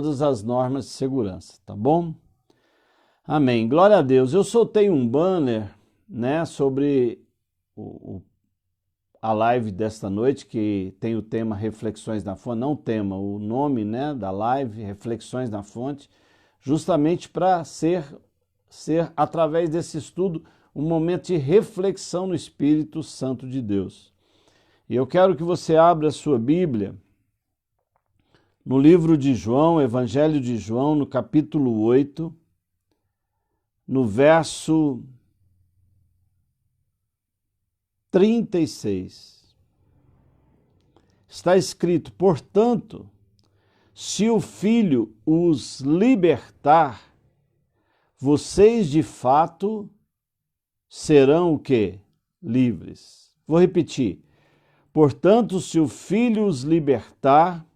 todas as normas de segurança, tá bom? Amém. Glória a Deus. Eu soltei um banner, né, sobre a live desta noite, que tem o tema Reflexões na Fonte, não o tema, o nome, né, da live, Reflexões na Fonte, justamente para ser através desse estudo, um momento de reflexão no Espírito Santo de Deus. E eu quero que você abra a sua Bíblia no livro de João, Evangelho de João, no capítulo 8, no verso 36. Está escrito: portanto, se o Filho os libertar, vocês de fato serão o quê? Livres. Vou repetir. Portanto, se o Filho os libertar,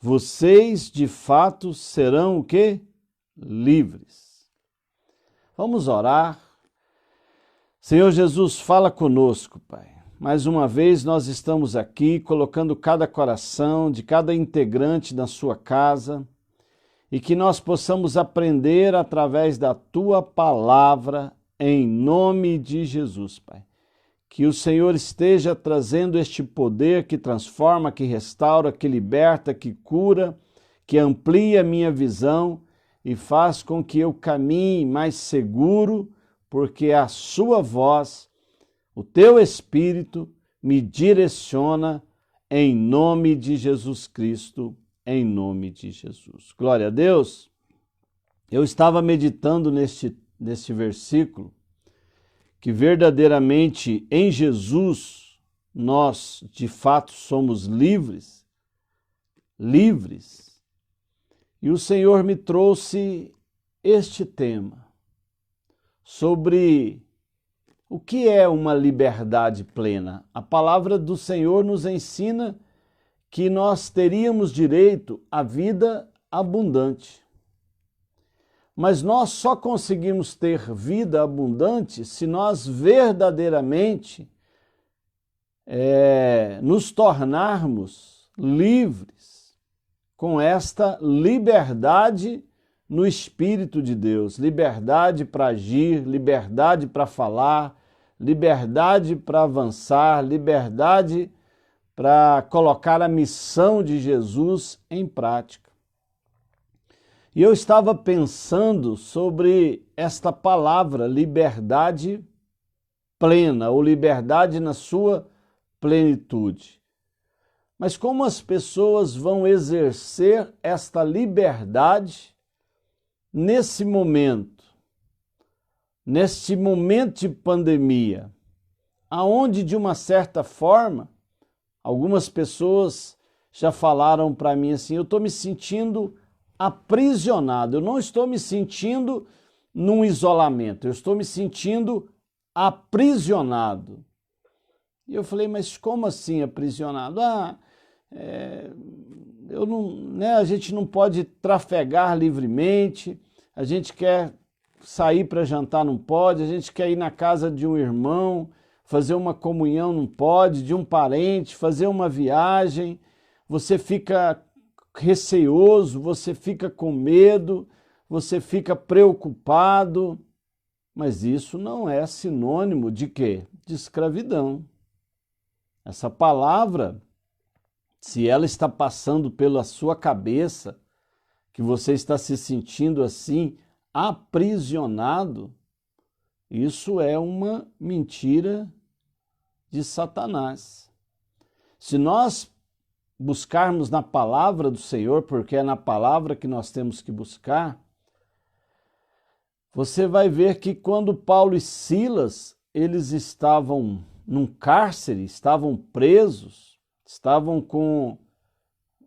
vocês de fato serão o quê? Livres. Vamos orar. Senhor Jesus, fala conosco, Pai. Mais uma vez nós estamos aqui colocando cada coração de cada integrante na sua casa e que nós possamos aprender através da Tua palavra em nome de Jesus, Pai. Que o Senhor esteja trazendo este poder que transforma, que restaura, que liberta, que cura, que amplia a minha visão e faz com que eu caminhe mais seguro, porque a sua voz, o teu Espírito, me direciona em nome de Jesus Cristo, em nome de Jesus. Glória a Deus. Eu estava meditando neste versículo, que verdadeiramente em Jesus nós de fato somos livres, E o Senhor me trouxe este tema sobre o que é uma liberdade plena. A palavra do Senhor nos ensina que nós teríamos direito à vida abundante. Mas nós só conseguimos ter vida abundante se nós verdadeiramente nos tornarmos livres com esta liberdade no Espírito de Deus. Liberdade para agir, liberdade para falar, liberdade para avançar, liberdade para colocar a missão de Jesus em prática. E eu estava pensando sobre esta palavra, liberdade plena, ou liberdade na sua plenitude. Mas como as pessoas vão exercer esta liberdade nesse momento de pandemia, aonde de uma certa forma, algumas pessoas já falaram para mim assim, eu estou me sentindo aprisionado, eu não estou me sentindo num isolamento, eu estou me sentindo aprisionado. E eu falei, mas como assim aprisionado? A gente não pode trafegar livremente, a gente quer sair para jantar, não pode, a gente quer ir na casa de um irmão, fazer uma comunhão, não pode, de um parente, fazer uma viagem, você fica receoso, você fica com medo, você fica preocupado, mas isso não é sinônimo de quê? De escravidão. Essa palavra, se ela está passando pela sua cabeça, que você está se sentindo assim, aprisionado, isso é uma mentira de Satanás. Se nós buscarmos na palavra do Senhor, porque é na palavra que nós temos que buscar, você vai ver que quando Paulo e Silas, eles estavam num cárcere, estavam presos, estavam com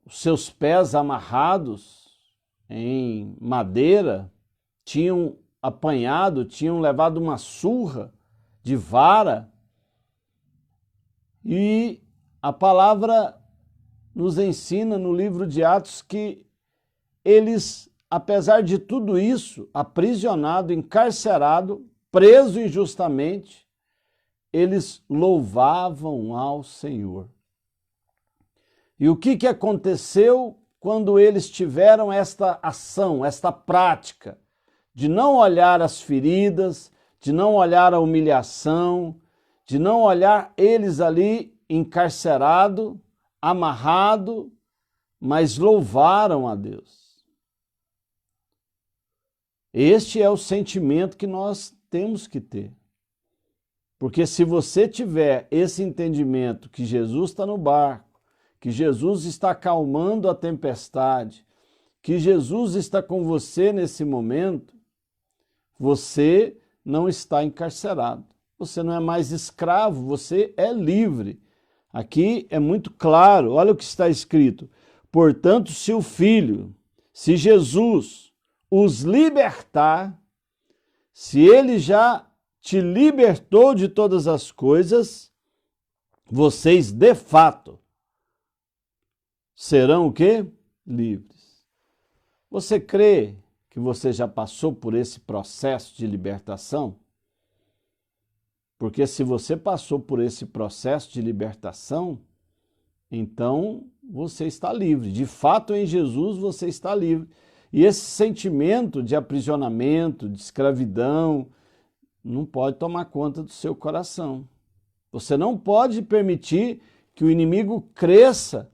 os seus pés amarrados em madeira, tinham apanhado, tinham levado uma surra de vara, e a palavra nos ensina no livro de Atos que eles, apesar de tudo isso, aprisionado, encarcerado, preso injustamente, eles louvavam ao Senhor. E o que aconteceu quando eles tiveram esta ação, esta prática, de não olhar as feridas, de não olhar a humilhação, de não olhar eles ali encarcerado, amarrado, mas louvaram a Deus. Este é o sentimento que nós temos que ter. Porque se você tiver esse entendimento que Jesus está no barco, que Jesus está acalmando a tempestade, que Jesus está com você nesse momento, você não está encarcerado. Você não é mais escravo, você é livre. Aqui é muito claro, olha o que está escrito. Portanto, se o Filho, se Jesus os libertar, se ele já te libertou de todas as coisas, vocês de fato serão o quê? Livres. Você crê que você já passou por esse processo de libertação? Porque se você passou por esse processo de libertação, então você está livre. De fato, em Jesus você está livre. E esse sentimento de aprisionamento, de escravidão, não pode tomar conta do seu coração. Você não pode permitir que o inimigo cresça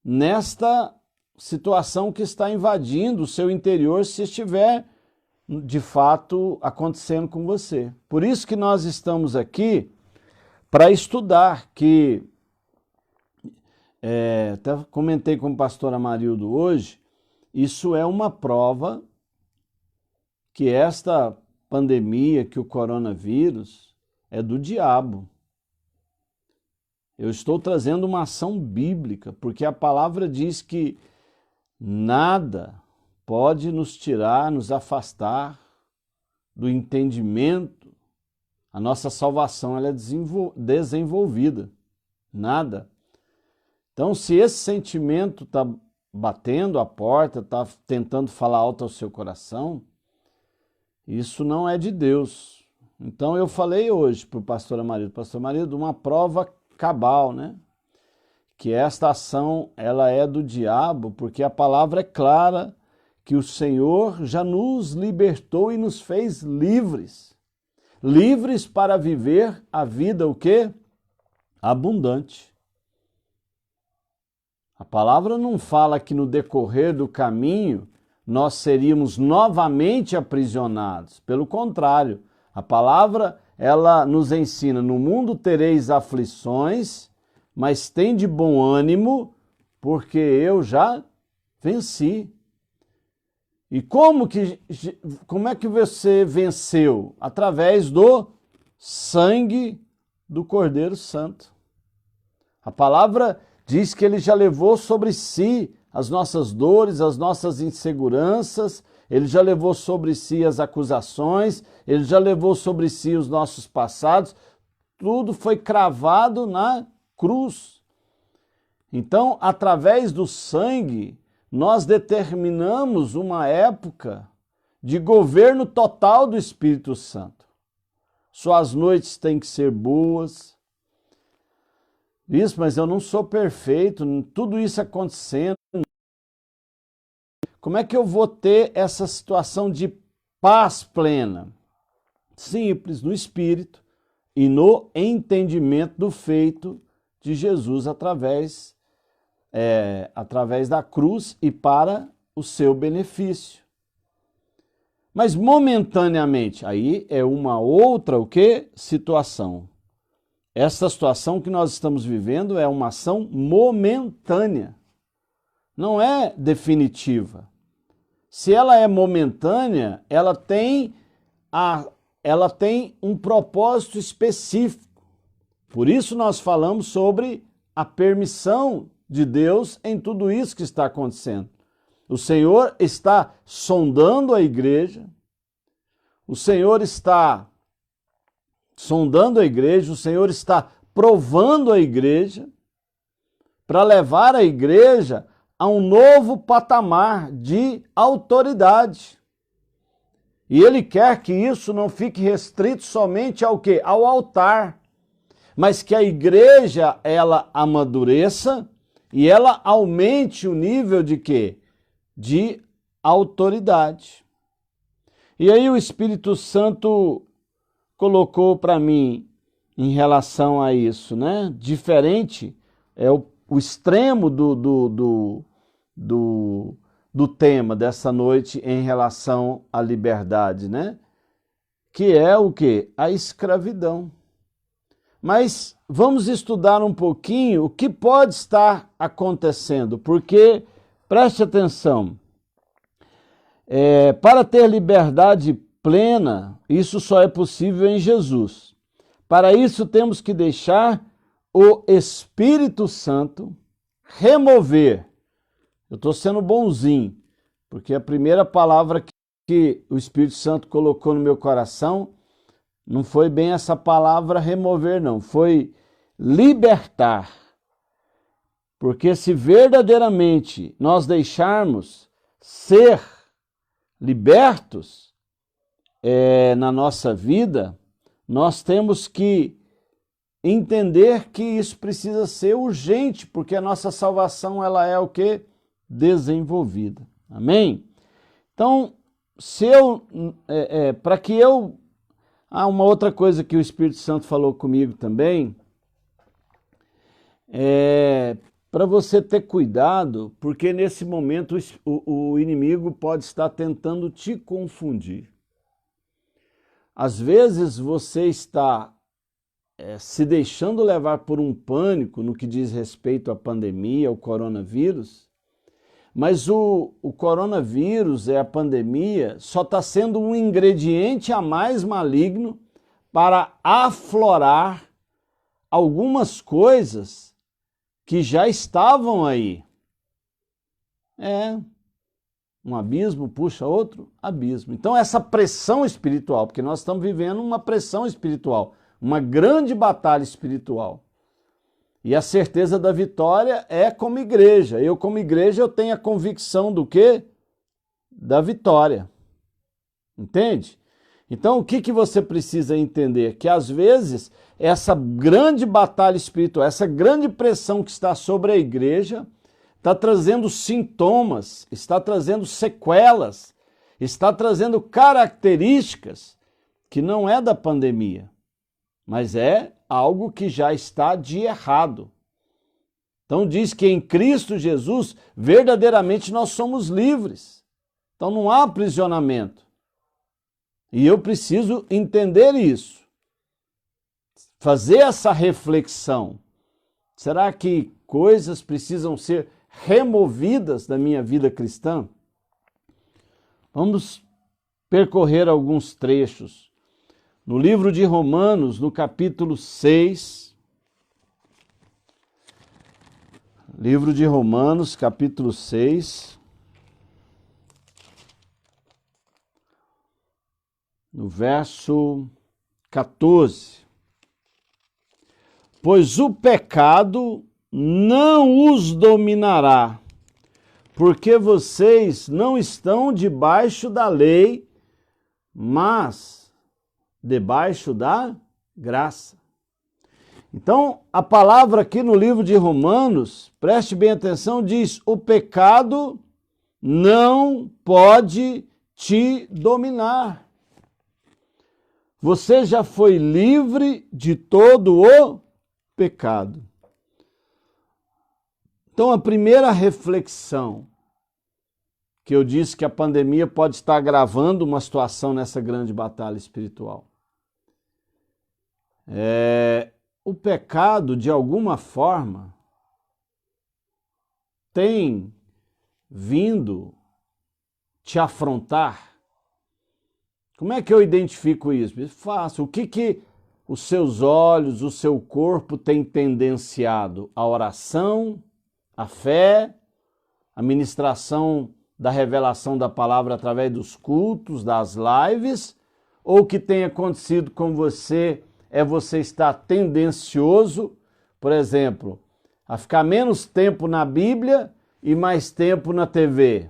nesta situação que está invadindo o seu interior, se estiver de fato acontecendo com você. Por isso que nós estamos aqui para estudar, que até comentei com o pastor Amarildo hoje, isso é uma prova que esta pandemia, que o coronavírus, é do diabo. Eu estou trazendo uma ação bíblica, porque a palavra diz que nada pode nos tirar, nos afastar do entendimento. A nossa salvação ela é desenvolvida. Nada. Então, se esse sentimento está batendo a porta, está tentando falar alto ao seu coração, isso não é de Deus. Então, eu falei hoje para o pastor Marido, uma prova cabal, né? Que esta ação ela é do diabo, porque a palavra é clara que o Senhor já nos libertou e nos fez livres. Livres para viver a vida o quê? Abundante. A palavra não fala que no decorrer do caminho nós seríamos novamente aprisionados. Pelo contrário, a palavra ela nos ensina, no mundo tereis aflições, mas tem de bom ânimo, porque eu já venci. E como é que você venceu? Através do sangue do Cordeiro Santo. A palavra diz que ele já levou sobre si as nossas dores, as nossas inseguranças, ele já levou sobre si as acusações, ele já levou sobre si os nossos passados, tudo foi cravado na cruz. Então, através do sangue, nós determinamos uma época de governo total do Espírito Santo. Suas noites têm que ser boas. Isso, mas eu não sou perfeito, tudo isso acontecendo. Como é que eu vou ter essa situação de paz plena? Simples, no Espírito e no entendimento do feito de Jesus através da cruz e para o seu benefício. Mas momentaneamente, aí é uma outra o quê? Situação. Essa situação que nós estamos vivendo é uma ação momentânea, não é definitiva. Se ela é momentânea, ela tem um propósito específico. Por isso nós falamos sobre a permissão de Deus em tudo isso que está acontecendo. O Senhor está sondando a igreja, o Senhor está sondando a igreja, o Senhor está provando a igreja para levar a igreja a um novo patamar de autoridade. E Ele quer que isso não fique restrito somente ao quê? Ao altar, mas que a igreja ela amadureça e ela aumente o nível de quê? De autoridade. E aí o Espírito Santo colocou para mim em relação a isso, né? Diferente é o extremo do tema dessa noite em relação à liberdade, né? Que é o quê? A escravidão. Mas vamos estudar um pouquinho o que pode estar acontecendo, porque, preste atenção, para ter liberdade plena, isso só é possível em Jesus. Para isso temos que deixar o Espírito Santo remover. Eu estou sendo bonzinho, porque a primeira palavra que o Espírito Santo colocou no meu coração não foi bem essa palavra remover, não. Foi libertar. Porque se verdadeiramente nós deixarmos ser libertos na nossa vida, nós temos que entender que isso precisa ser urgente, porque a nossa salvação ela é o quê? Desenvolvida. Amém? Então, para que eu... uma outra coisa que o Espírito Santo falou comigo também, para você ter cuidado, porque nesse momento o inimigo pode estar tentando te confundir. Às vezes você está se deixando levar por um pânico no que diz respeito à pandemia, ao coronavírus, mas o coronavírus, a pandemia, só está sendo um ingrediente a mais maligno para aflorar algumas coisas que já estavam aí. Um abismo puxa outro abismo. Então essa pressão espiritual, porque nós estamos vivendo uma pressão espiritual, uma grande batalha espiritual. E a certeza da vitória é como igreja. Eu, como igreja, eu tenho a convicção do quê? Da vitória. Entende? Então, o que você precisa entender? Que, às vezes, essa grande batalha espiritual, essa grande pressão que está sobre a igreja, está trazendo sintomas, está trazendo sequelas, está trazendo características que não é da pandemia, mas é algo que já está de errado. Então diz que em Cristo Jesus, verdadeiramente nós somos livres. Então não há aprisionamento. E eu preciso entender isso. Fazer essa reflexão. Será que coisas precisam ser removidas da minha vida cristã? Vamos percorrer alguns trechos. No livro de Romanos, no capítulo 6, livro de Romanos, capítulo 6, no verso 14. Pois o pecado não os dominará, porque vocês não estão debaixo da lei, mas debaixo da graça. Então, a palavra aqui no livro de Romanos, preste bem atenção, diz: o pecado não pode te dominar. Você já foi livre de todo o pecado. Então, a primeira reflexão que eu disse que a pandemia pode estar agravando uma situação nessa grande batalha espiritual. O pecado, de alguma forma, tem vindo te afrontar. Como é que eu identifico isso? É fácil. O que os seus olhos, o seu corpo tem tendenciado? A oração, a fé, a ministração da revelação da palavra através dos cultos, das lives? Ou o que tem acontecido com você você estar tendencioso, por exemplo, a ficar menos tempo na Bíblia e mais tempo na TV,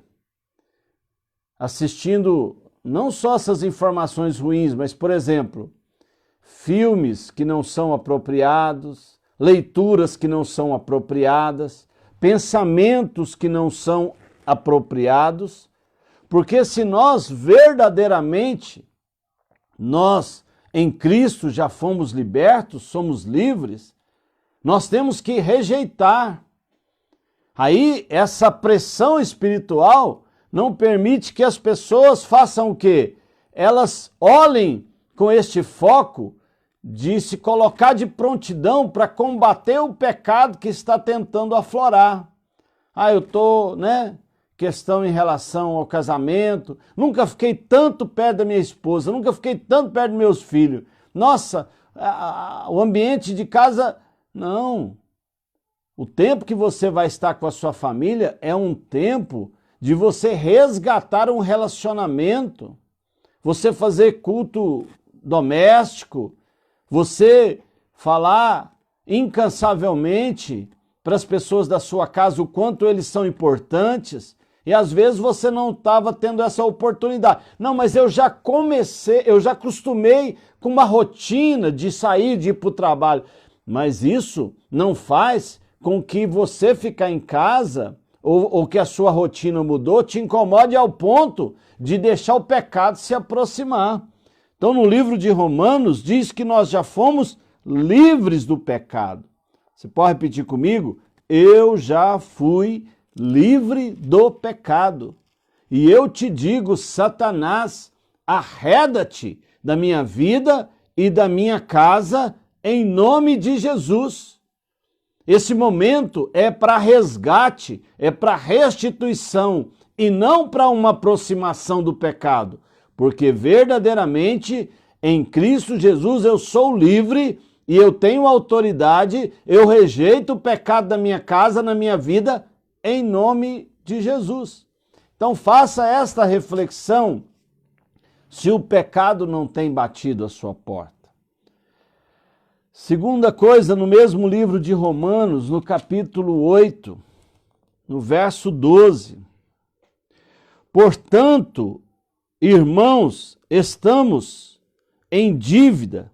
assistindo não só essas informações ruins, mas, por exemplo, filmes que não são apropriados, leituras que não são apropriadas, pensamentos que não são apropriados, porque se nós verdadeiramente, nós em Cristo já fomos libertos, somos livres, nós temos que rejeitar. Aí essa pressão espiritual não permite que as pessoas façam o quê? Elas olhem com este foco de se colocar de prontidão para combater o pecado que está tentando aflorar. Eu estou, questão em relação ao casamento, nunca fiquei tanto perto da minha esposa, nunca fiquei tanto perto dos meus filhos. Nossa, o ambiente de casa, não. O tempo que você vai estar com a sua família é um tempo de você resgatar um relacionamento, você fazer culto doméstico, você falar incansavelmente para as pessoas da sua casa o quanto eles são importantes, e às vezes você não estava tendo essa oportunidade. Não, mas eu já acostumei com uma rotina de sair, de ir para o trabalho. Mas isso não faz com que você ficar em casa, ou que a sua rotina mudou, te incomode ao ponto de deixar o pecado se aproximar. Então, no livro de Romanos, diz que nós já fomos livres do pecado. Você pode repetir comigo? Eu já fui livre do pecado. E eu te digo, Satanás, arreda-te da minha vida e da minha casa, em nome de Jesus. Esse momento é para resgate, é para restituição e não para uma aproximação do pecado, porque verdadeiramente em Cristo Jesus eu sou livre e eu tenho autoridade, eu rejeito o pecado da minha casa, na minha vida, em nome de Jesus. Então faça esta reflexão se o pecado não tem batido a sua porta. Segunda coisa, no mesmo livro de Romanos, no capítulo 8, no verso 12. Portanto, irmãos, estamos em dívida,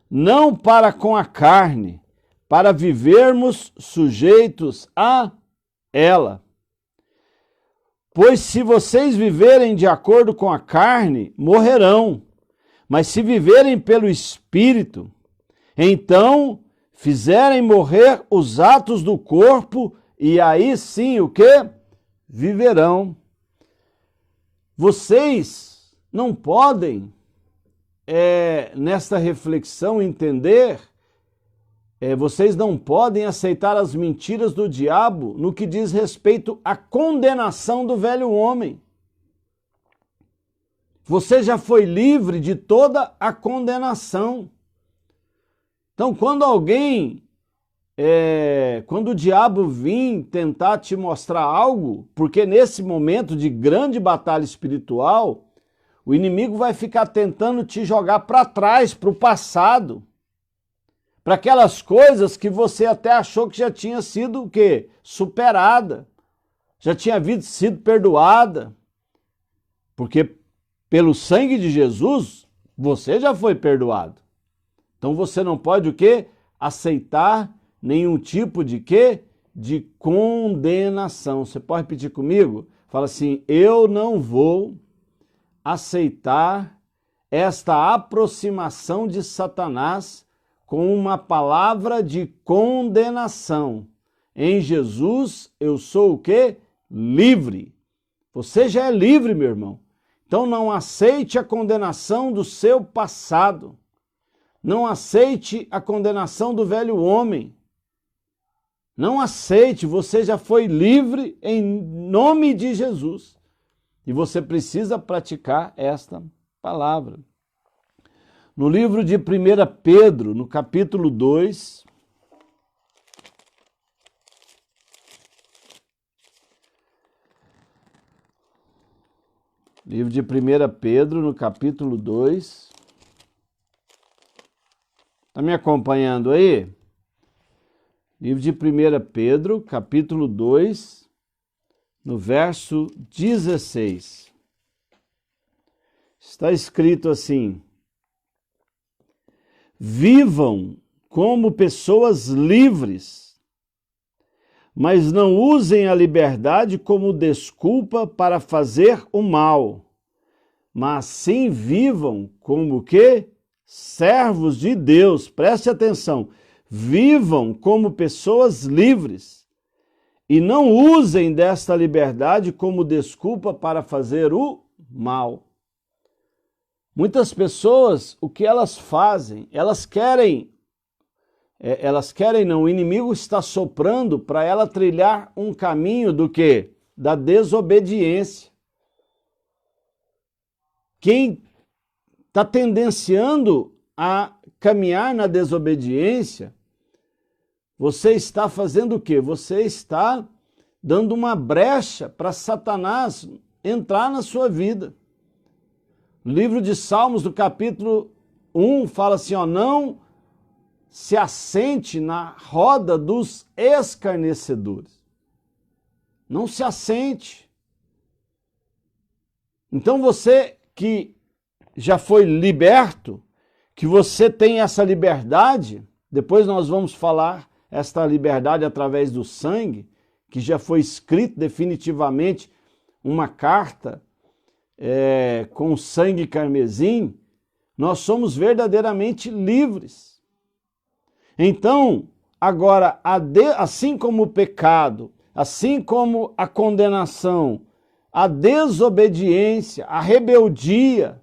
não para com a carne, para vivermos sujeitos a ela. Pois se vocês viverem de acordo com a carne, morrerão. Mas se viverem pelo Espírito, então fizerem morrer os atos do corpo, e aí sim o quê? Viverão. Vocês não podem, nesta reflexão, entender, vocês não podem aceitar as mentiras do diabo no que diz respeito à condenação do velho homem. Você já foi livre de toda a condenação. Então, quando o diabo vir tentar te mostrar algo, porque nesse momento de grande batalha espiritual, o inimigo vai ficar tentando te jogar para trás, para o passado, para aquelas coisas que você até achou que já tinha sido o quê? Superada, já tinha sido perdoada, porque pelo sangue de Jesus, você já foi perdoado. Então você não pode o quê? Aceitar nenhum tipo de quê? De condenação. Você pode repetir comigo? Fala assim, eu não vou aceitar esta aproximação de Satanás com uma palavra de condenação. Em Jesus eu sou o quê? Livre. Você já é livre, meu irmão. Então não aceite a condenação do seu passado. Não aceite a condenação do velho homem. Não aceite, você já foi livre em nome de Jesus. E você precisa praticar esta palavra. No livro de 1 Pedro, no capítulo 2, livro de 1 Pedro, no capítulo 2, está me acompanhando aí? Livro de 1 Pedro, capítulo 2, no verso 16. Está escrito assim: vivam como pessoas livres, mas não usem a liberdade como desculpa para fazer o mal, mas sim vivam como que? Servos de Deus. Preste atenção. Vivam como pessoas livres e não usem desta liberdade como desculpa para fazer o mal. Muitas pessoas, o que elas fazem? O inimigo está soprando para ela trilhar um caminho do quê? Da desobediência. Quem está tendenciando a caminhar na desobediência, você está fazendo o quê? Você está dando uma brecha para Satanás entrar na sua vida. O livro de Salmos, do capítulo 1, fala assim, ó, não se assente na roda dos escarnecedores. Não se assente. Então você que já foi liberto, que você tem essa liberdade, depois nós vamos falar esta liberdade através do sangue, que já foi escrito definitivamente uma carta com sangue carmesim, nós somos verdadeiramente livres. Então, agora, assim como o pecado, assim como a condenação, a desobediência, a rebeldia,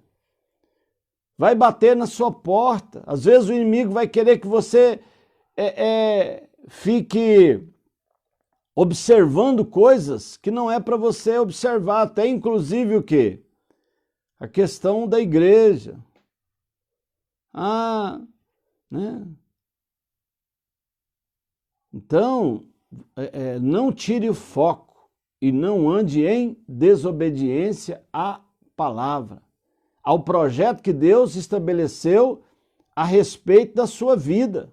vai bater na sua porta. Às vezes o inimigo vai querer que você fique observando coisas que não é para você observar, até inclusive o quê? A questão da igreja. Né? Então, não tire o foco e não ande em desobediência à palavra, ao projeto que Deus estabeleceu a respeito da sua vida.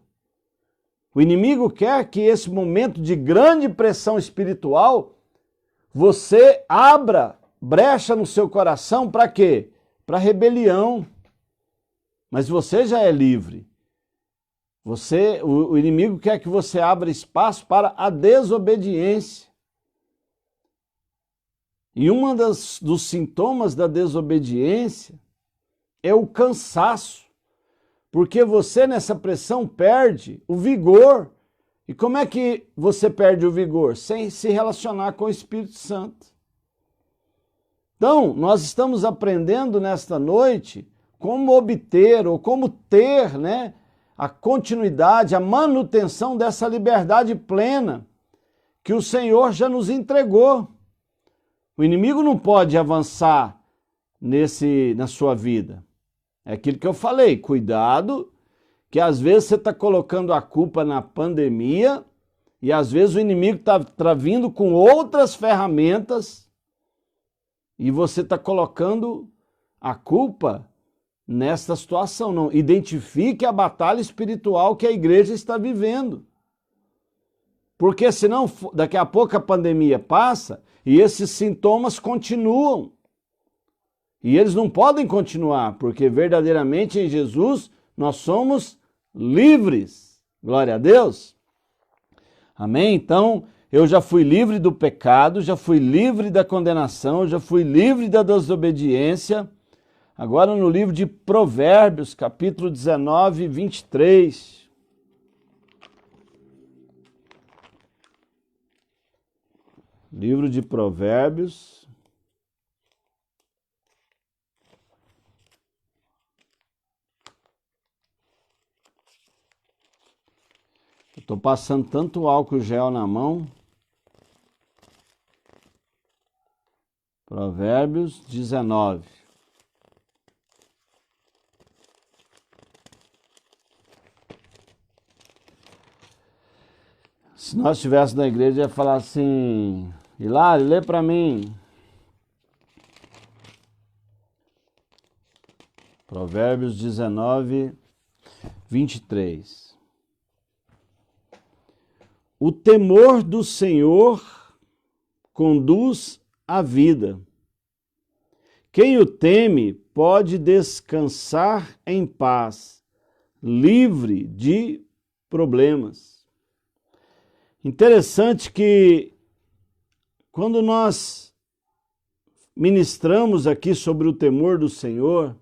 O inimigo quer que esse momento de grande pressão espiritual, você abra brecha no seu coração para quê? Para rebelião. Mas você já é livre. O inimigo quer que você abra espaço para a desobediência. E dos sintomas da desobediência é o cansaço. Porque você nessa pressão perde o vigor. E como é que você perde o vigor? Sem se relacionar com o Espírito Santo. Então, nós estamos aprendendo nesta noite como obter ou como ter, né, a continuidade, a manutenção dessa liberdade plena que o Senhor já nos entregou. O inimigo não pode avançar na sua vida. É aquilo que eu falei, cuidado, que às vezes você está colocando a culpa na pandemia e às vezes o inimigo está vindo com outras ferramentas e você está colocando a culpa nesta situação. Não, identifique a batalha espiritual que a igreja está vivendo. Porque senão daqui a pouco a pandemia passa e esses sintomas continuam. E eles não podem continuar, porque verdadeiramente em Jesus nós somos livres. Glória a Deus. Amém? Então, eu já fui livre do pecado, já fui livre da condenação, já fui livre da desobediência. Agora no livro de Provérbios, capítulo 19, 23. Livro de Provérbios. Estou passando tanto álcool gel na mão. Provérbios 19. Se nós estivéssemos na igreja, ia falar assim, Hilário, lê para mim. Provérbios 19, 23. O temor do Senhor conduz à vida. Quem o teme pode descansar em paz, livre de problemas. Interessante que quando nós ministramos aqui sobre o temor do Senhor,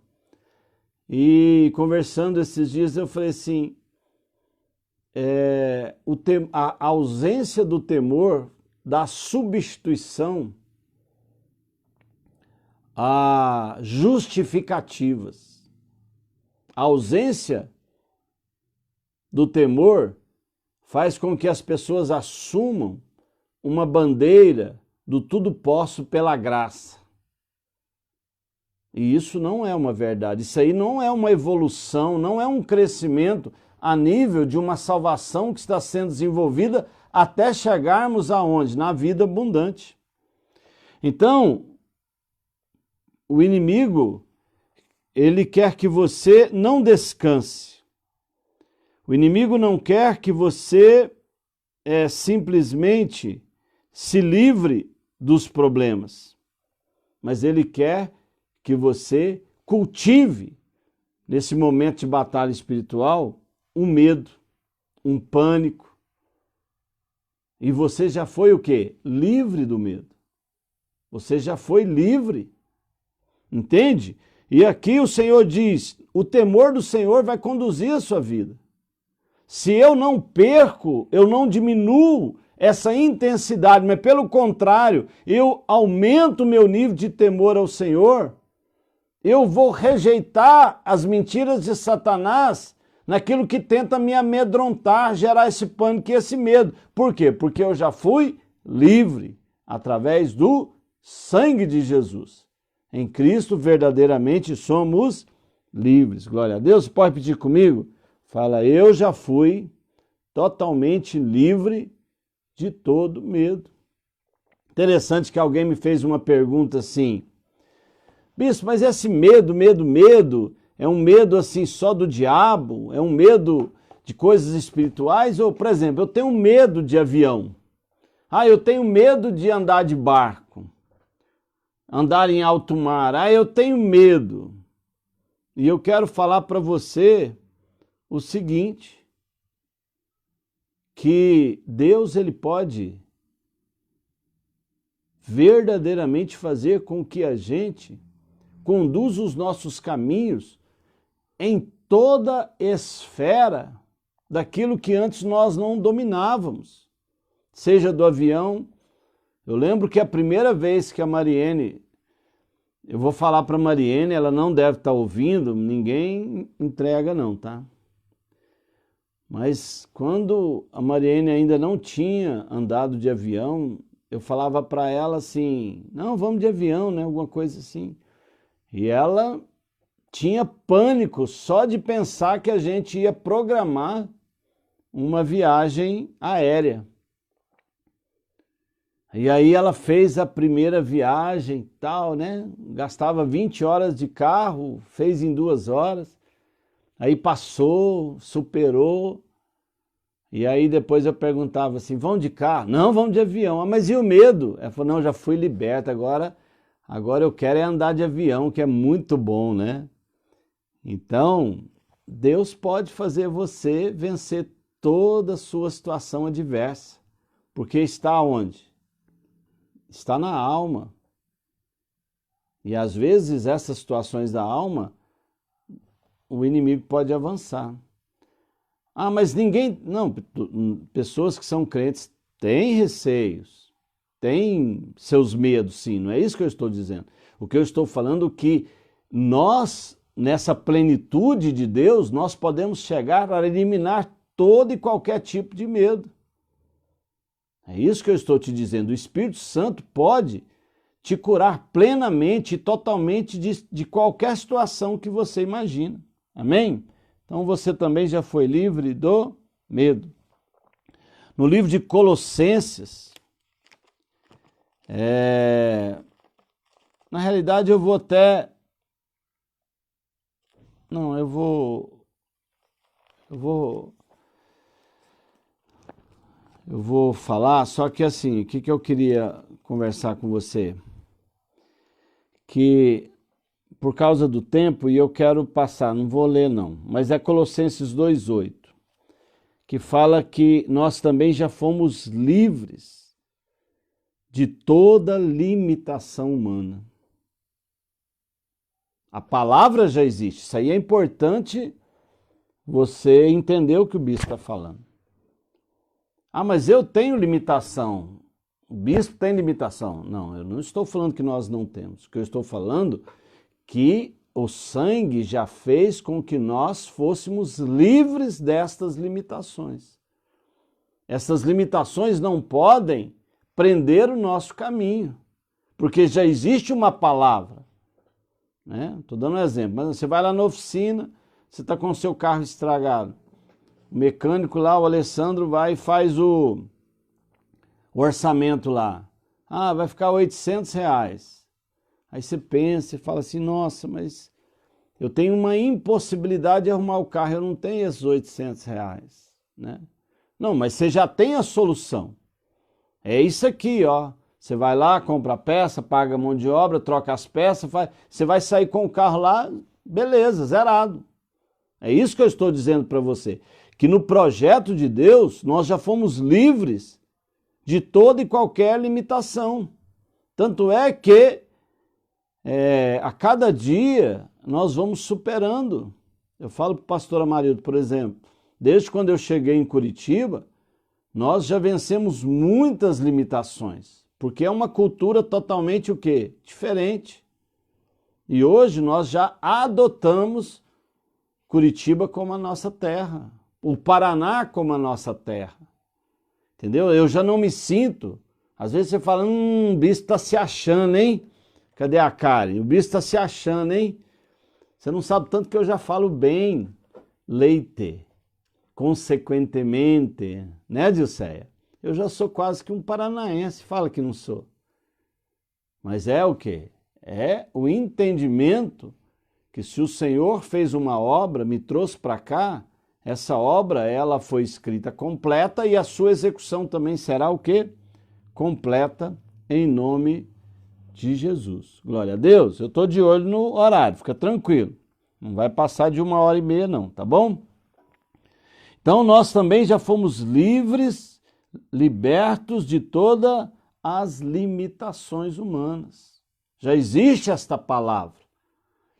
e conversando esses dias eu falei assim, a ausência do temor dá substituição a justificativas. A ausência do temor faz com que as pessoas assumam uma bandeira do tudo posso pela graça. E isso não é uma verdade, isso aí não é uma evolução, não é um crescimento a nível de uma salvação que está sendo desenvolvida até chegarmos aonde? Na vida abundante. Então, o inimigo, ele quer que você não descanse. O inimigo não quer que você simplesmente se livre dos problemas, mas ele quer que você cultive, nesse momento de batalha espiritual, um medo, um pânico. E você já foi o quê? Livre do medo. Você já foi livre. Entende? E aqui o Senhor diz, o temor do Senhor vai conduzir a sua vida. Se eu não perco, eu não diminuo essa intensidade, mas pelo contrário, eu aumento o meu nível de temor ao Senhor, eu vou rejeitar as mentiras de Satanás naquilo que tenta me amedrontar, gerar esse pânico e esse medo. Por quê? Porque eu já fui livre através do sangue de Jesus. Em Cristo verdadeiramente somos livres. Glória a Deus. Pode pedir comigo? Fala, eu já fui totalmente livre de todo medo. Interessante que alguém me fez uma pergunta assim, bispo, mas esse medo, é um medo assim só do diabo? É um medo de coisas espirituais? Ou, por exemplo, eu tenho medo de avião. Eu tenho medo de andar de barco, andar em alto mar. Eu tenho medo. E eu quero falar para você o seguinte, que Deus ele pode verdadeiramente fazer com que a gente conduza os nossos caminhos em toda esfera daquilo que antes nós não dominávamos, seja do avião. Eu lembro que a primeira vez que a Mariene, eu vou falar para a Mariene, ela não deve estar ouvindo, ninguém entrega não, tá? Mas quando a Mariene ainda não tinha andado de avião, eu falava para ela assim, não, vamos de avião, né? Alguma coisa assim. E ela tinha pânico só de pensar que a gente ia programar uma viagem aérea. E aí ela fez a primeira viagem e tal, né? Gastava 20 horas de carro, fez em 2 horas. Aí passou, superou, e aí depois eu perguntava assim, vão de carro? Não, vamos de avião. Mas e o medo? Ela falou, não, já fui liberta, agora eu quero é andar de avião, que é muito bom, né? Então, Deus pode fazer você vencer toda a sua situação adversa, porque está onde? Está na alma. E às vezes essas situações da alma, o inimigo pode avançar. Mas ninguém... Não, pessoas que são crentes têm receios, têm seus medos, sim, não é isso que eu estou dizendo. O que eu estou falando é que nós, nessa plenitude de Deus, nós podemos chegar a eliminar todo e qualquer tipo de medo. É isso que eu estou te dizendo. O Espírito Santo pode te curar plenamente e totalmente de qualquer situação que você imagina. Amém? Então você também já foi livre do medo. No livro de Colossenses, na realidade eu vou até... Não, eu vou falar, só que assim, o que eu queria conversar com você? Que por causa do tempo, e eu quero passar, não vou ler não, mas é Colossenses 2:8, que fala que nós também já fomos livres de toda limitação humana. A palavra já existe. Isso aí é importante você entender o que o bispo está falando. Ah, mas eu tenho limitação. O bispo tem limitação. Não, eu não estou falando que nós não temos. O que eu estou falando é que o sangue já fez com que nós fôssemos livres destas limitações. Essas limitações não podem prender o nosso caminho, porque já existe uma palavra. Estou dando um exemplo, mas você vai lá na oficina, você está com o seu carro estragado. O mecânico lá, o Alessandro, vai e faz o orçamento lá. Ah, vai ficar R$800. Aí você pensa e fala assim, nossa, mas eu tenho uma impossibilidade de arrumar o carro, eu não tenho esses R$800, né? Não, mas você já tem a solução. É isso aqui, ó. Você vai lá, compra a peça, paga a mão de obra, troca as peças, você vai sair com o carro lá, beleza, zerado. É isso que eu estou dizendo para você. Que no projeto de Deus, nós já fomos livres de toda e qualquer limitação. Tanto é que a cada dia nós vamos superando. Eu falo para o pastor Amarildo, por exemplo, desde quando eu cheguei em Curitiba, nós já vencemos muitas limitações, porque é uma cultura totalmente o quê? Diferente. E hoje nós já adotamos Curitiba como a nossa terra, o Paraná como a nossa terra. Entendeu? Eu já não me sinto. Às vezes você fala, o bispo está se achando, hein? Cadê a Karen? O bispo está se achando, hein? Você não sabe tanto que eu já falo bem leite. Consequentemente, né, Dilceia? Eu já sou quase que um paranaense, fala que não sou. Mas é o quê? É o entendimento que se o Senhor fez uma obra, me trouxe para cá, essa obra ela foi escrita completa e a sua execução também será o quê? Completa em nome de Jesus. Glória a Deus. Eu estou de olho no horário, fica tranquilo. Não vai passar de 1h30 não, tá bom? Então nós também já fomos livres, libertos de todas as limitações humanas. Já existe esta palavra.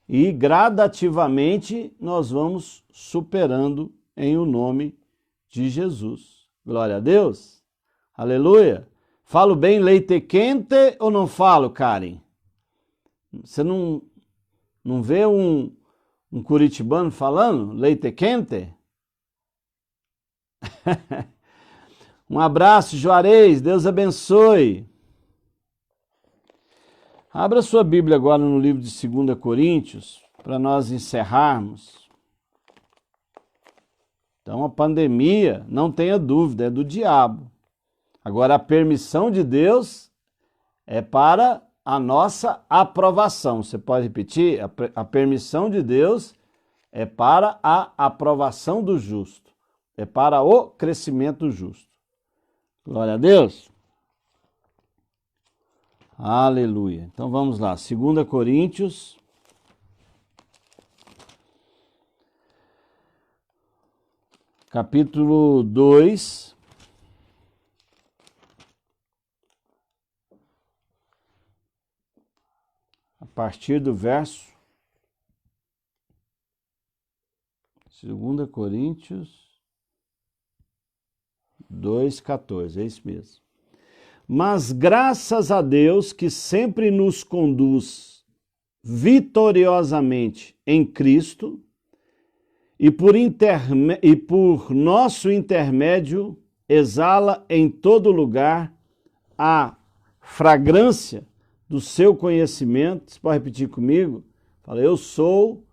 E gradativamente nós vamos superando em o nome de Jesus. Glória a Deus. Aleluia. Falo bem leite quente ou não falo, Karen? Você não vê um curitibano falando leite quente? Um abraço, Juarez, Deus abençoe. Abra sua Bíblia agora no livro de 2 Coríntios, para nós encerrarmos. Então a pandemia, não tenha dúvida, é do diabo. Agora a permissão de Deus é para a nossa aprovação. Você pode repetir? A permissão de Deus é para a aprovação do justo. É para o crescimento do justo. Glória a Deus. Aleluia. Então vamos lá. 2 Coríntios. Capítulo 2. A partir do verso 2 Coríntios 2,14, é isso mesmo. Mas graças a Deus que sempre nos conduz vitoriosamente em Cristo e por nosso intermédio exala em todo lugar a fragrância do seu conhecimento. Você pode repetir comigo? Fala, eu sou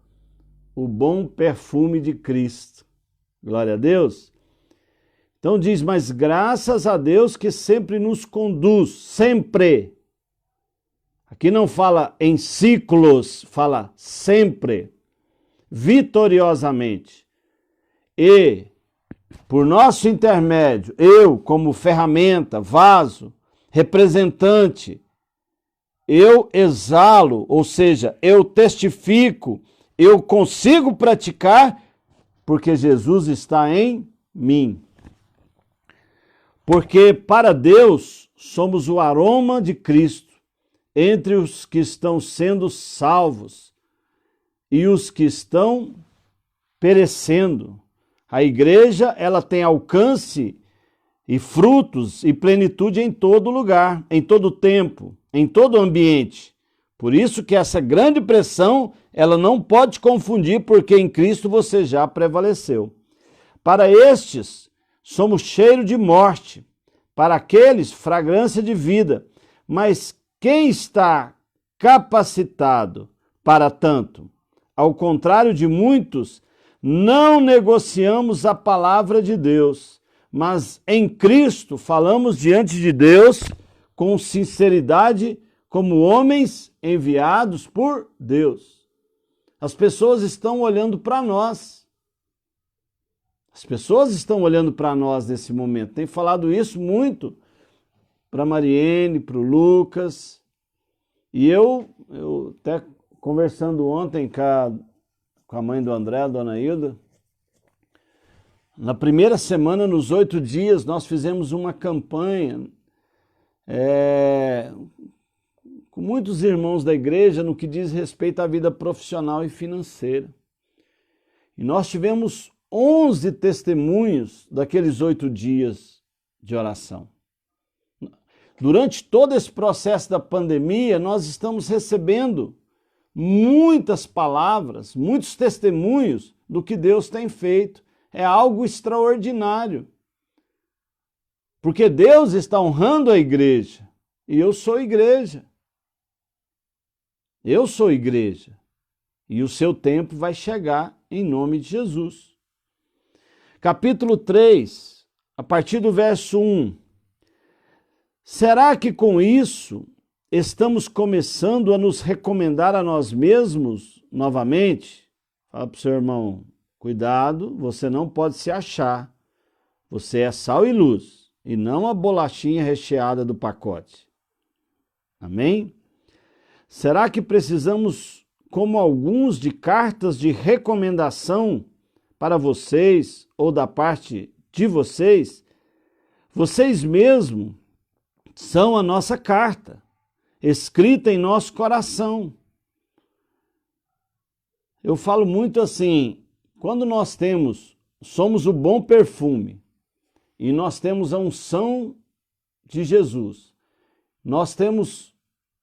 o bom perfume de Cristo. Glória a Deus. Então diz, mas graças a Deus que sempre nos conduz, sempre. Aqui não fala em ciclos, fala sempre, vitoriosamente. E, por nosso intermédio, eu como ferramenta, vaso, representante, eu exalo, ou seja, eu testifico, eu consigo praticar, porque Jesus está em mim. Porque para Deus somos o aroma de Cristo entre os que estão sendo salvos e os que estão perecendo. A igreja, ela tem alcance e frutos e plenitude em todo lugar, em todo tempo, em todo ambiente. Por isso que essa grande pressão, ela não pode confundir, porque em Cristo você já prevaleceu. Para estes, somos cheiro de morte, para aqueles, fragrância de vida. Mas quem está capacitado para tanto? Ao contrário de muitos, não negociamos a palavra de Deus, mas em Cristo falamos diante de Deus com sinceridade, como homens enviados por Deus. As pessoas estão olhando para nós. As pessoas estão olhando para nós nesse momento. Tem falado isso muito para a Mariene, para o Lucas. E eu até conversando ontem com a mãe do André, a dona Hilda, na primeira semana, nos 8 dias, nós fizemos uma campanha com muitos irmãos da igreja no que diz respeito à vida profissional e financeira. E nós tivemos 11 testemunhos daqueles 8 dias de oração. Durante todo esse processo da pandemia, nós estamos recebendo muitas palavras, muitos testemunhos do que Deus tem feito. É algo extraordinário. Porque Deus está honrando a igreja. E eu sou igreja. Eu sou igreja. E o seu tempo vai chegar em nome de Jesus. Capítulo 3, a partir do verso 1. Será que com isso estamos começando a nos recomendar a nós mesmos novamente? Fala para o seu irmão, cuidado, você não pode se achar. Você é sal e luz, e não a bolachinha recheada do pacote. Amém? Será que precisamos, como alguns, de cartas de recomendação para vocês, ou da parte de vocês? Vocês mesmos são a nossa carta, escrita em nosso coração. Eu falo muito assim, quando nós somos o bom perfume, e nós temos a unção de Jesus, nós temos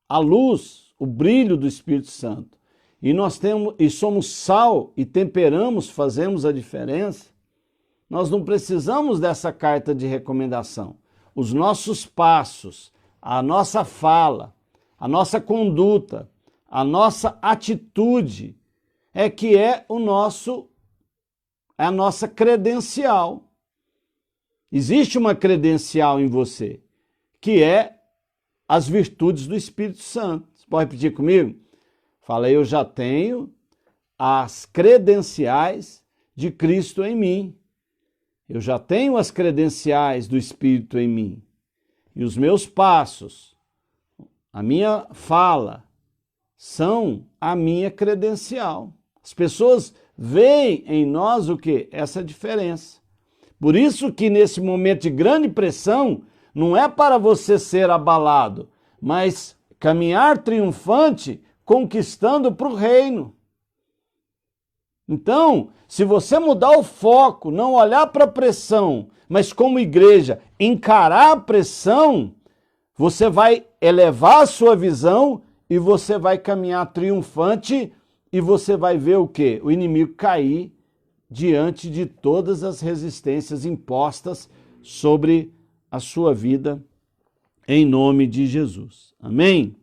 a luz, o brilho do Espírito Santo, e somos sal e temperamos, fazemos a diferença, nós não precisamos dessa carta de recomendação. Os nossos passos, a nossa fala, a nossa conduta, a nossa atitude é que é a nossa credencial. Existe uma credencial em você, que é as virtudes do Espírito Santo. Você pode repetir comigo? Fala, eu já tenho as credenciais de Cristo em mim. Eu já tenho as credenciais do Espírito em mim. E os meus passos, a minha fala, são a minha credencial. As pessoas veem em nós o quê? Essa diferença. Por isso que nesse momento de grande pressão, não é para você ser abalado, mas caminhar triunfante, conquistando para o reino. Então, se você mudar o foco, não olhar para a pressão, mas como igreja, encarar a pressão, você vai elevar a sua visão e você vai caminhar triunfante e você vai ver o quê? O inimigo cair diante de todas as resistências impostas sobre a sua vida, em nome de Jesus. Amém?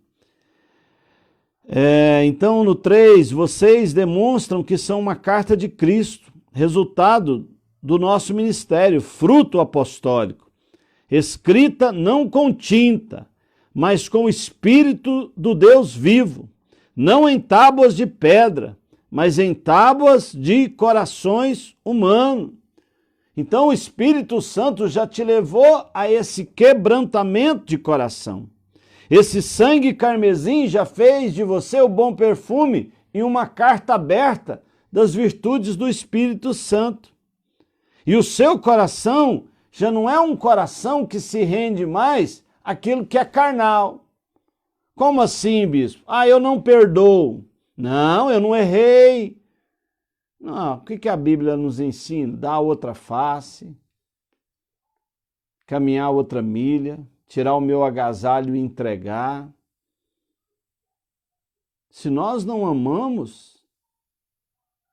Então, no 3, vocês demonstram que são uma carta de Cristo, resultado do nosso ministério, fruto apostólico, escrita não com tinta, mas com o Espírito do Deus vivo, não em tábuas de pedra, mas em tábuas de corações humanos. Então, o Espírito Santo já te levou a esse quebrantamento de coração. Esse sangue carmesim já fez de você o bom perfume e uma carta aberta das virtudes do Espírito Santo. E o seu coração já não é um coração que se rende mais àquilo que é carnal. Como assim, bispo? Eu não perdoo. Não, eu não errei. Não, o que a Bíblia nos ensina? Dar outra face, caminhar outra milha, tirar o meu agasalho e entregar. Se nós não amamos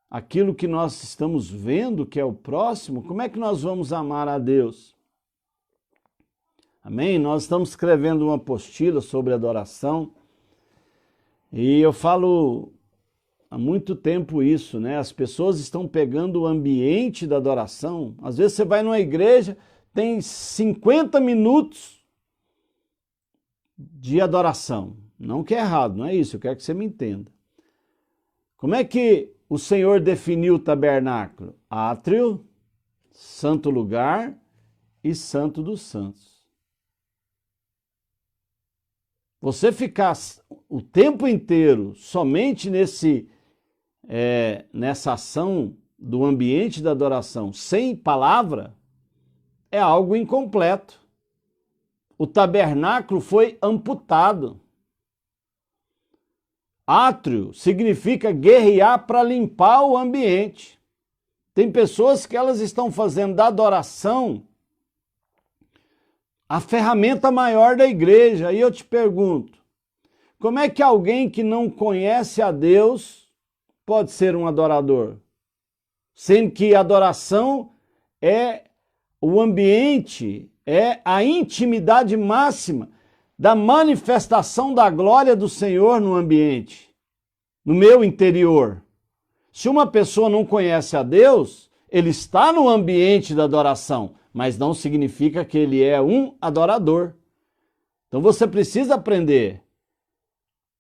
aquilo que nós estamos vendo, que é o próximo, como é que nós vamos amar a Deus? Amém? Nós estamos escrevendo uma apostila sobre adoração e eu falo há muito tempo isso, né? As pessoas estão pegando o ambiente da adoração. Às vezes você vai numa igreja, tem 50 minutos de adoração. Não que é errado, não é isso, eu quero que você me entenda. Como é que o Senhor definiu o tabernáculo? Átrio, santo lugar e santo dos santos. Você ficar o tempo inteiro somente nessa ação do ambiente da adoração sem palavra é algo incompleto. O tabernáculo foi amputado. Átrio significa guerrear para limpar o ambiente. Tem pessoas que elas estão fazendo da adoração a ferramenta maior da igreja. E eu te pergunto, como é que alguém que não conhece a Deus pode ser um adorador? Sendo que a adoração é o ambiente, é a intimidade máxima da manifestação da glória do Senhor no ambiente, no meu interior. Se uma pessoa não conhece a Deus, ele está no ambiente da adoração, mas não significa que ele é um adorador. Então você precisa aprender.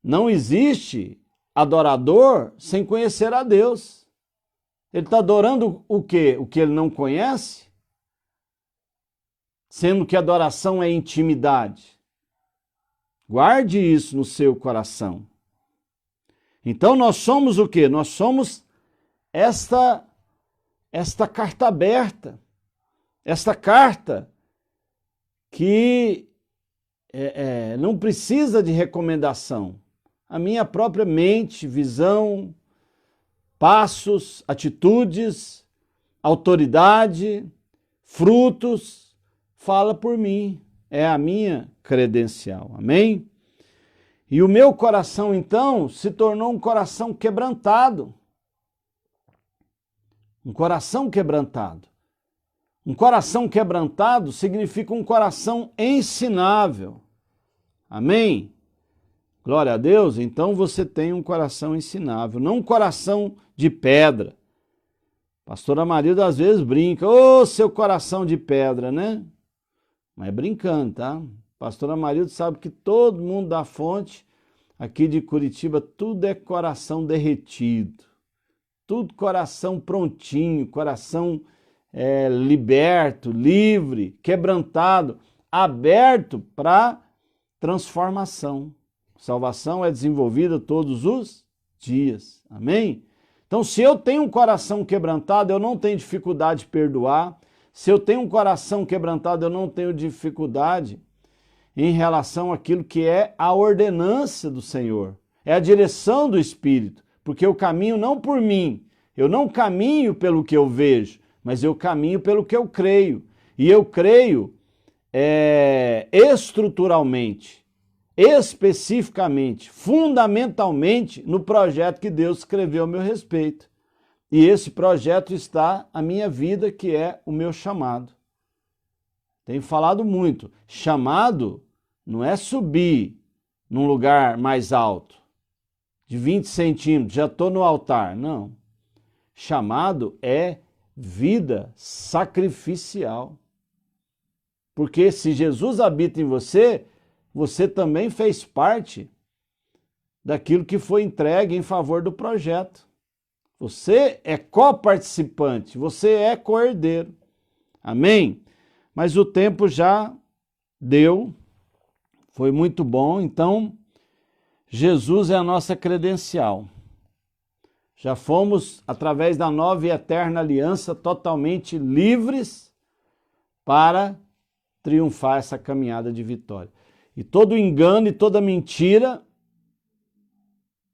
Não existe adorador sem conhecer a Deus. Ele está adorando o quê? O que ele não conhece? Sendo que adoração é intimidade. Guarde isso no seu coração. Então nós somos o quê? Nós somos esta carta aberta. Esta carta que não precisa de recomendação. A minha própria mente, visão, passos, atitudes, autoridade, frutos, fala por mim. É a minha credencial. Amém? E o meu coração, então, se tornou um coração quebrantado. Um coração quebrantado. Um coração quebrantado significa um coração ensinável. Amém? Glória a Deus. Então você tem um coração ensinável, não um coração de pedra. Pastora Marilda às vezes brinca, seu coração de pedra, né? Mas é brincando, tá? Pastora Marilda sabe que todo mundo da fonte, aqui de Curitiba, tudo é coração derretido. Tudo coração prontinho, coração liberto, livre, quebrantado, aberto para transformação. Salvação é desenvolvida todos os dias. Amém? Então, se eu tenho um coração quebrantado, eu não tenho dificuldade de perdoar. Se eu tenho um coração quebrantado, eu não tenho dificuldade em relação àquilo que é a ordenança do Senhor. É a direção do Espírito. Porque eu caminho não por mim. Eu não caminho pelo que eu vejo, mas eu caminho pelo que eu creio. E eu creio estruturalmente, especificamente, fundamentalmente no projeto que Deus escreveu a meu respeito. E esse projeto está a minha vida, que é o meu chamado. Tenho falado muito. Chamado não é subir num lugar mais alto, de 20 centímetros, já estou no altar. Não. Chamado é vida sacrificial. Porque se Jesus habita em você, você também fez parte daquilo que foi entregue em favor do projeto. Você é coparticipante, você é coerdeiro. Amém? Mas o tempo já deu, foi muito bom, então Jesus é a nossa credencial. Já fomos, através da nova e eterna aliança, totalmente livres para triunfar essa caminhada de vitória. E todo engano e toda mentira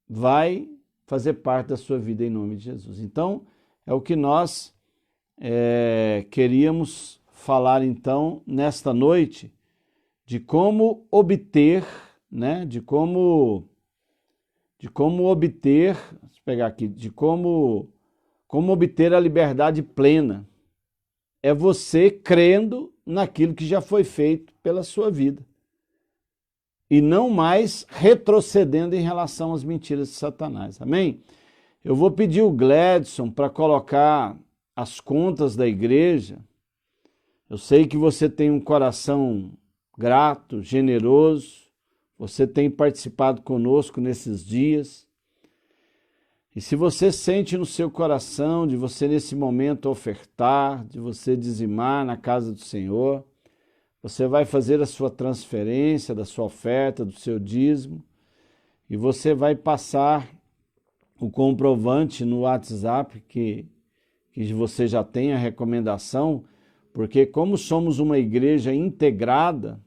vai fazer parte da sua vida em nome de Jesus. Então, é o que nós queríamos falar então nesta noite, de como obter, né, de como obter, deixa eu pegar aqui, de como obter a liberdade plena. É você crendo naquilo que já foi feito pela sua vida. E não mais retrocedendo em relação às mentiras de Satanás. Amém? Eu vou pedir o Gladson para colocar as contas da igreja. Eu sei que você tem um coração grato, generoso. Você tem participado conosco nesses dias. E se você sente no seu coração de você nesse momento ofertar, de você dizimar na casa do Senhor, você vai fazer a sua transferência da sua oferta, do seu dízimo, e você vai passar o comprovante no WhatsApp que você já tem a recomendação, porque como somos uma igreja integrada,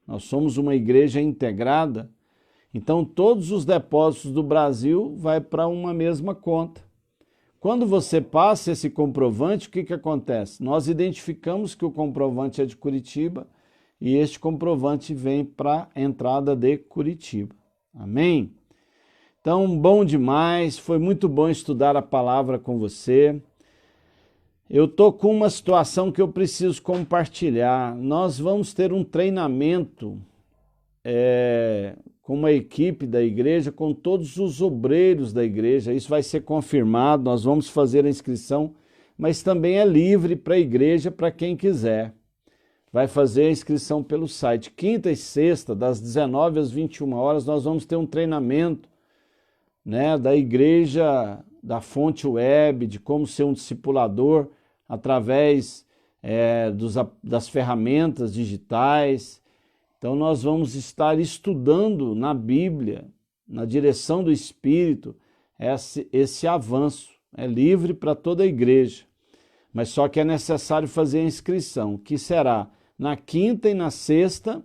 nós somos uma igreja integrada, então todos os depósitos do Brasil vai para uma mesma conta. Quando você passa esse comprovante, o que acontece? Nós identificamos que o comprovante é de Curitiba e este comprovante vem para a entrada de Curitiba. Amém? Então, bom demais, foi muito bom estudar a palavra com você. Eu estou com uma situação que eu preciso compartilhar. Nós vamos ter um treinamento com uma equipe da igreja, com todos os obreiros da igreja. Isso vai ser confirmado, nós vamos fazer a inscrição, mas também é livre para a igreja, para quem quiser. Vai fazer a inscrição pelo site. Quinta e sexta, das 19 às 21 horas, nós vamos ter um treinamento, né, da igreja, da Fonte Web, de como ser um discipulador através das ferramentas digitais. Então nós vamos estar estudando na Bíblia, na direção do Espírito, esse avanço. É livre para toda a igreja, mas só que é necessário fazer a inscrição, que será na quinta e na sexta,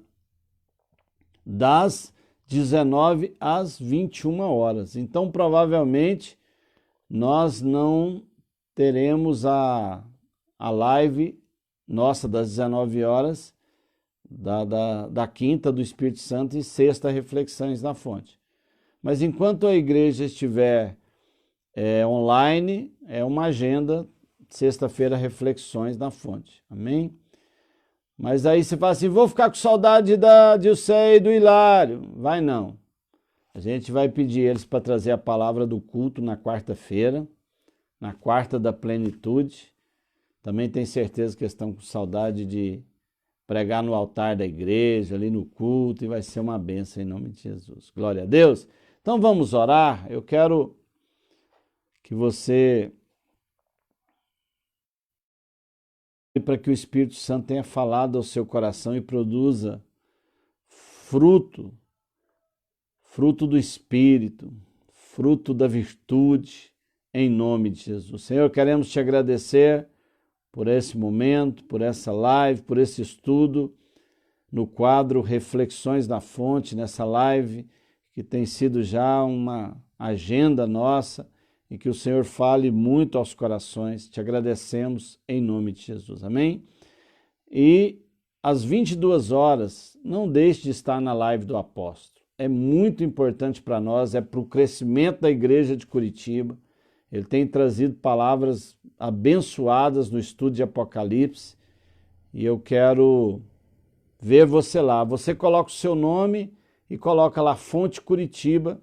das 19 às 21 horas. Então provavelmente nós não teremos a live nossa das 19 horas, da quinta do Espírito Santo e sexta reflexões na fonte. Mas enquanto a igreja estiver online, é uma agenda, sexta-feira reflexões na fonte. Amém? Mas aí você fala assim, vou ficar com saudade da Dilceia e do Hilário. Vai não. A gente vai pedir eles para trazer a palavra do culto na quarta-feira, na quarta da plenitude. Também tenho certeza que eles estão com saudade de pregar no altar da igreja, ali no culto, e vai ser uma bênção em nome de Jesus. Glória a Deus. Então vamos orar. Eu quero que você, para que o Espírito Santo tenha falado ao seu coração e produza fruto do Espírito, fruto da virtude, em nome de Jesus. Senhor, queremos te agradecer por esse momento, por essa live, por esse estudo no quadro Reflexões na Fonte, nessa live que tem sido já uma agenda nossa e que o Senhor fale muito aos corações. Te agradecemos em nome de Jesus. Amém? E às 22 horas, não deixe de estar na live do apóstolo. É muito importante para nós, é para o crescimento da igreja de Curitiba. Ele tem trazido palavras abençoadas no estudo de Apocalipse e eu quero ver você lá. Você coloca o seu nome e coloca lá Fonte Curitiba,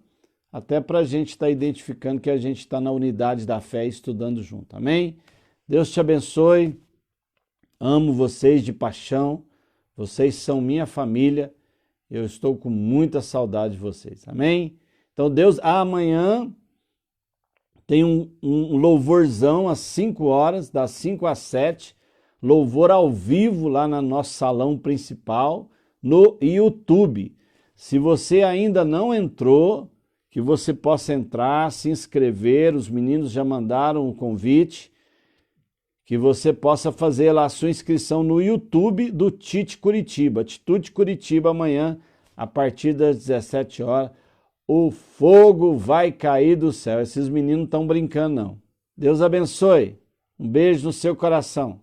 até para a gente estar identificando que a gente está na unidade da fé estudando junto. Amém? Deus te abençoe. Amo vocês de paixão. Vocês são minha família. Eu estou com muita saudade de vocês. Amém? Então Deus, amanhã tem um louvorzão às 5 horas, das 5 às 7, louvor ao vivo lá no nosso salão principal, no YouTube. Se você ainda não entrou, que você possa entrar, se inscrever, os meninos já mandaram um convite, que você possa fazer lá a sua inscrição no YouTube do Tite Curitiba. Atitude Curitiba amanhã, a partir das 17 horas. O fogo vai cair do céu. Esses meninos não estão brincando, não. Deus abençoe. Um beijo no seu coração.